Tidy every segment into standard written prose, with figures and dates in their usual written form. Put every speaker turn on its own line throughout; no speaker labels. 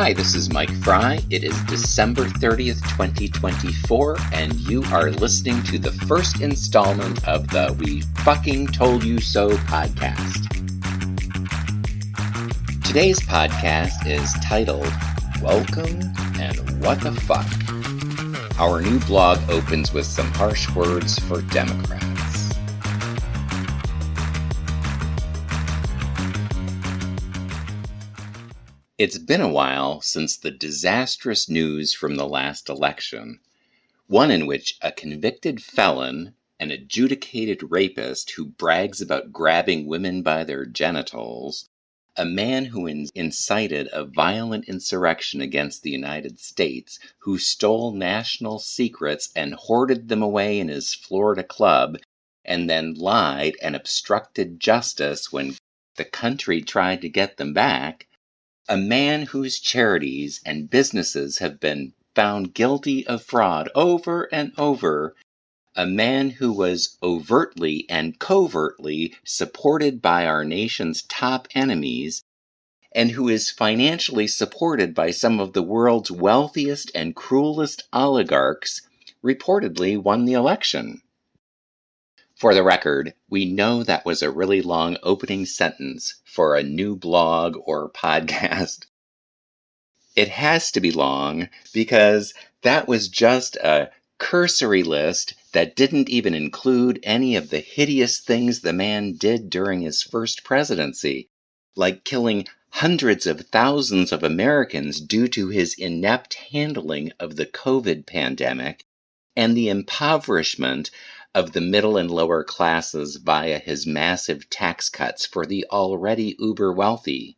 Hi, this is Mike Fry. It is December 30th, 2024, and you are listening to the first installment of the We Fucking Told You So podcast. Today's podcast is titled, Welcome and What the Fuck? Our new blog opens with some harsh words for Democrats. It's been a while since the disastrous news from the last election, one in which a convicted felon, an adjudicated rapist who brags about grabbing women by their genitals, a man who incited a violent insurrection against the United States, who stole national secrets and hoarded them away in his Florida club, and then lied and obstructed justice when the country tried to get them back, a man whose charities and businesses have been found guilty of fraud over and over, a man who was overtly and covertly supported by our nation's top enemies, and who is financially supported by some of the world's wealthiest and cruelest oligarchs, reportedly won the election. For the record, we know that was a really long opening sentence for a new blog or podcast. It has to be long because that was just a cursory list that didn't even include any of the hideous things the man did during his first presidency, like killing hundreds of thousands of Americans due to his inept handling of the COVID pandemic and the impoverishment of the middle and lower classes via his massive tax cuts for the already uber wealthy.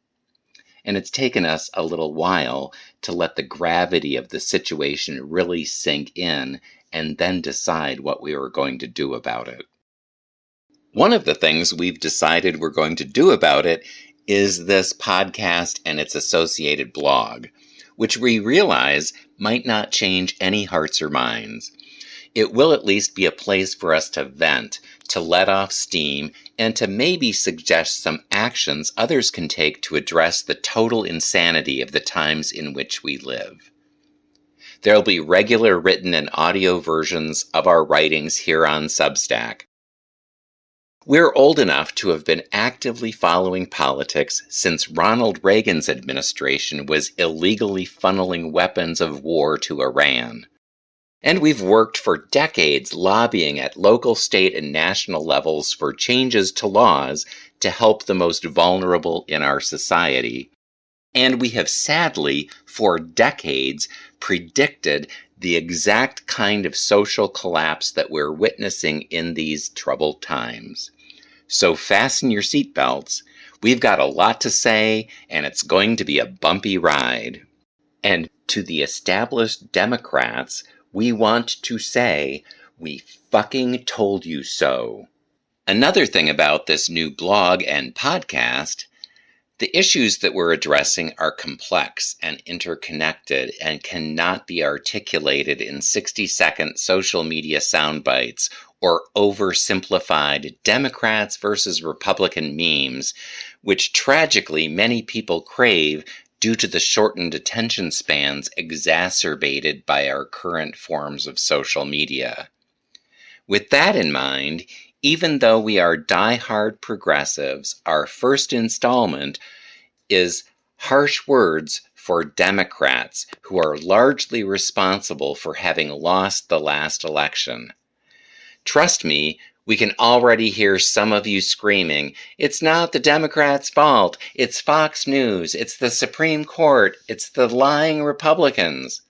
And it's taken us a little while to let the gravity of the situation really sink in and then decide what we were going to do about it. One of the things we've decided we're going to do about it is this podcast and its associated blog, which we realize might not change any hearts or minds. It will at least be a place for us to vent, to let off steam, and to maybe suggest some actions others can take to address the total insanity of the times in which we live. There will be regular written and audio versions of our writings here on Substack. We're old enough to have been actively following politics since Ronald Reagan's administration was illegally funneling weapons of war to Iran. And we've worked for decades lobbying at local, state, and national levels for changes to laws to help the most vulnerable in our society. And we have sadly, for decades, predicted the exact kind of social collapse that we're witnessing in these troubled times. So fasten your seatbelts. We've got a lot to say, and it's going to be a bumpy ride. And to the established Democrats, we want to say, we fucking told you so. Another thing about this new blog and podcast, the issues that we're addressing are complex and interconnected and cannot be articulated in 60-second social media sound bites or oversimplified Democrats versus Republican memes, which tragically many people crave due to the shortened attention spans exacerbated by our current forms of social media. With that in mind, even though we are die-hard progressives, our first installment is harsh words for Democrats who are largely responsible for having lost the last election. Trust me, we can already hear some of you screaming, it's not the Democrats' fault, it's Fox News, it's the Supreme Court, it's the lying Republicans.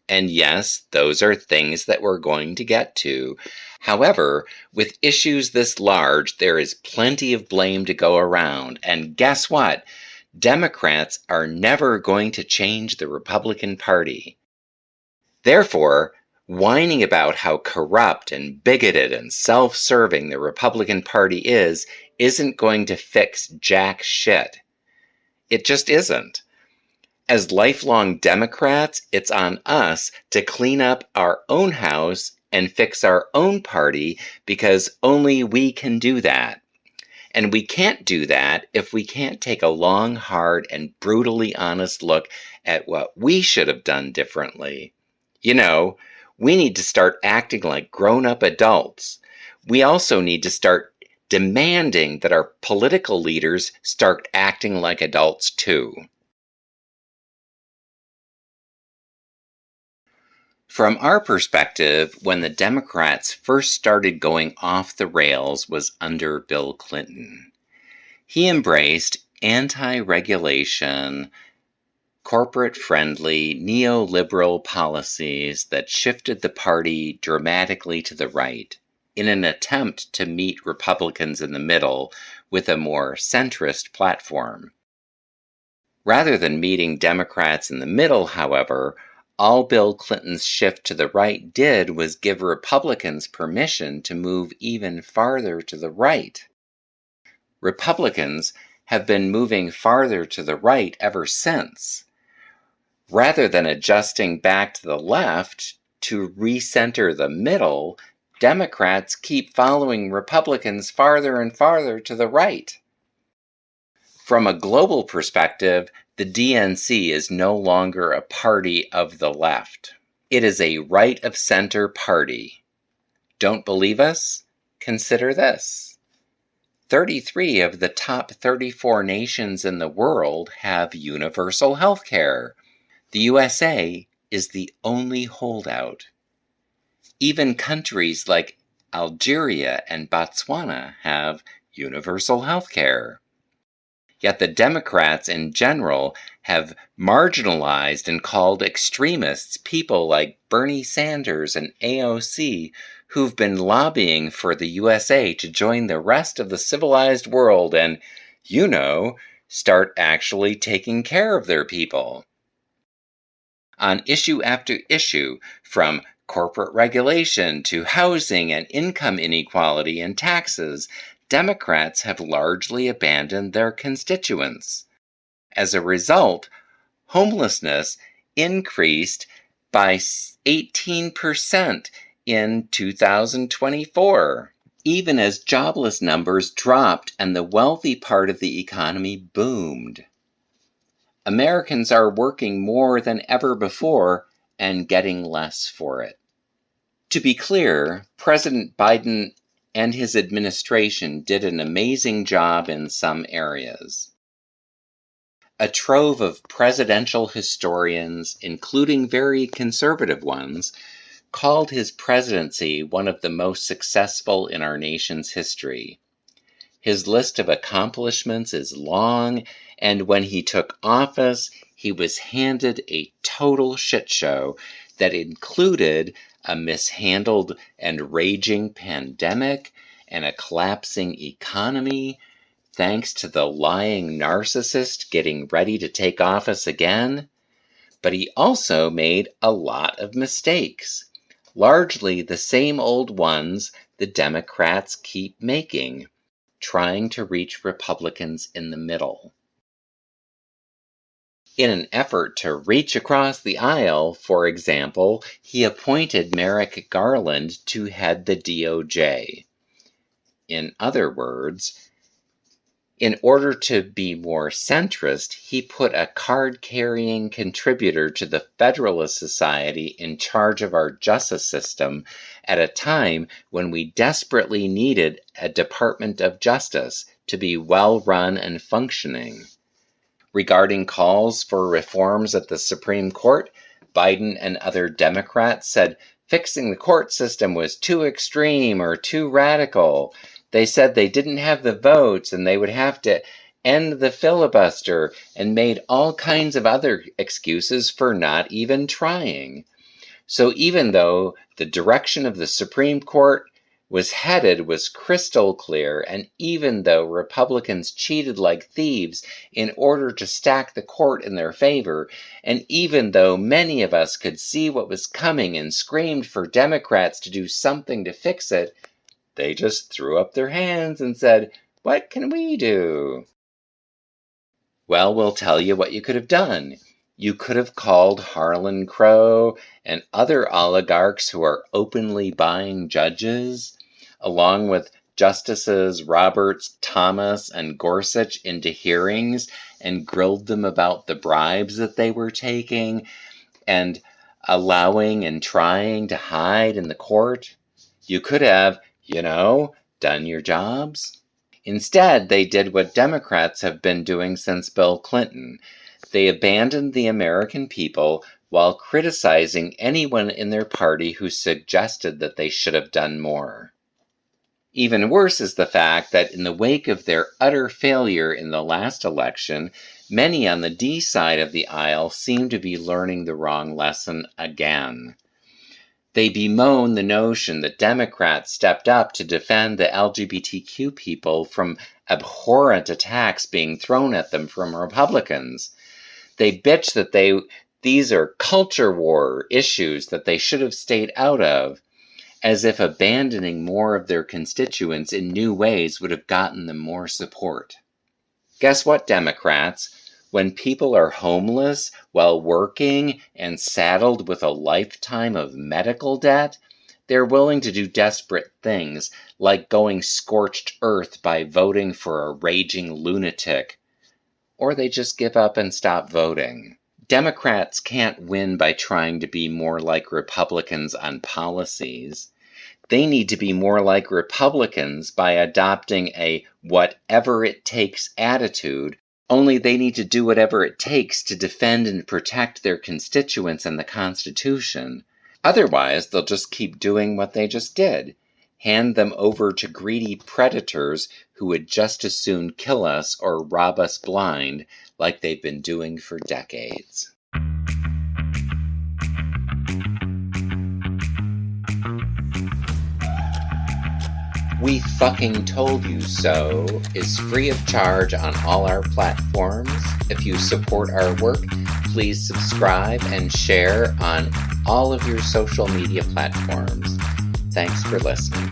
And yes, those are things that we're going to get to. However, with issues this large, there is plenty of blame to go around. And guess what? Democrats are never going to change the Republican Party. Therefore, whining about how corrupt and bigoted and self-serving the Republican Party isn't going to fix jack shit. It just isn't. As lifelong Democrats, it's on us to clean up our own house and fix our own party because only we can do that. And we can't do that if we can't take a long, hard, and brutally honest look at what we should have done differently. You know, we need to start acting like grown-up adults. We also need to start demanding that our political leaders start acting like adults too. From our perspective, when the Democrats first started going off the rails was under Bill Clinton. He embraced anti-regulation, corporate-friendly, neoliberal policies that shifted the party dramatically to the right in an attempt to meet Republicans in the middle with a more centrist platform. Rather than meeting Democrats in the middle, however, all Bill Clinton's shift to the right did was give Republicans permission to move even farther to the right. Republicans have been moving farther to the right ever since. Rather than adjusting back to the left to recenter the middle, Democrats keep following Republicans farther and farther to the right. From a global perspective, the DNC is no longer a party of the left. It is a right-of-center party. Don't believe us? Consider this. 33 of the top 34 nations in the world have universal health care. The USA is the only holdout. Even countries like Algeria and Botswana have universal health care. Yet the Democrats in general have marginalized and called extremists people like Bernie Sanders and AOC who've been lobbying for the USA to join the rest of the civilized world and, start actually taking care of their people. On issue after issue, from corporate regulation to housing and income inequality and taxes, Democrats have largely abandoned their constituents. As a result, homelessness increased by 18% in 2024, even as jobless numbers dropped and the wealthy part of the economy boomed. Americans are working more than ever before and getting less for it. To be clear, President Biden and his administration did an amazing job in some areas. A trove of presidential historians, including very conservative ones, called his presidency one of the most successful in our nation's history. His list of accomplishments is long, and when he took office, he was handed a total shit show that included a mishandled and raging pandemic and a collapsing economy, thanks to the lying narcissist getting ready to take office again. But he also made a lot of mistakes, largely the same old ones the Democrats keep making, trying to reach Republicans in the middle. In an effort to reach across the aisle, for example, he appointed Merrick Garland to head the DOJ. In other words, in order to be more centrist, he put a card-carrying contributor to the Federalist Society in charge of our justice system at a time when we desperately needed a Department of Justice to be well-run and functioning. Regarding calls for reforms at the Supreme Court, Biden and other Democrats said fixing the court system was too extreme or too radical. They said they didn't have the votes and they would have to end the filibuster, and made all kinds of other excuses for not even trying. So even though the direction of the Supreme Court was crystal clear, and even though Republicans cheated like thieves in order to stack the court in their favor, and even though many of us could see what was coming and screamed for Democrats to do something to fix it, they just threw up their hands and said, "What can we do?" Well, we'll tell you what you could have done. You could have called Harlan Crow and other oligarchs who are openly buying judges, along with Justices Roberts, Thomas, and Gorsuch into hearings and grilled them about the bribes that they were taking and allowing and trying to hide in the court? You could have, done your jobs. Instead, they did what Democrats have been doing since Bill Clinton. They abandoned the American people while criticizing anyone in their party who suggested that they should have done more. Even worse is the fact that in the wake of their utter failure in the last election, many on the D side of the aisle seem to be learning the wrong lesson again. They bemoan the notion that Democrats stepped up to defend the LGBTQ people from abhorrent attacks being thrown at them from Republicans. They bitch that these are culture war issues that they should have stayed out of, as if abandoning more of their constituents in new ways would have gotten them more support. Guess what, Democrats? When people are homeless while working and saddled with a lifetime of medical debt, they're willing to do desperate things, like going scorched earth by voting for a raging lunatic. Or they just give up and stop voting. Democrats can't win by trying to be more like Republicans on policies. They need to be more like Republicans by adopting a whatever-it-takes attitude, only they need to do whatever it takes to defend and protect their constituents and the Constitution. Otherwise, they'll just keep doing what they just did. Hand them over to greedy predators who would just as soon kill us or rob us blind, like they've been doing for decades. We Fucking Told You So is free of charge on all our platforms. If you support our work, please subscribe and share on all of your social media platforms. Thanks for listening.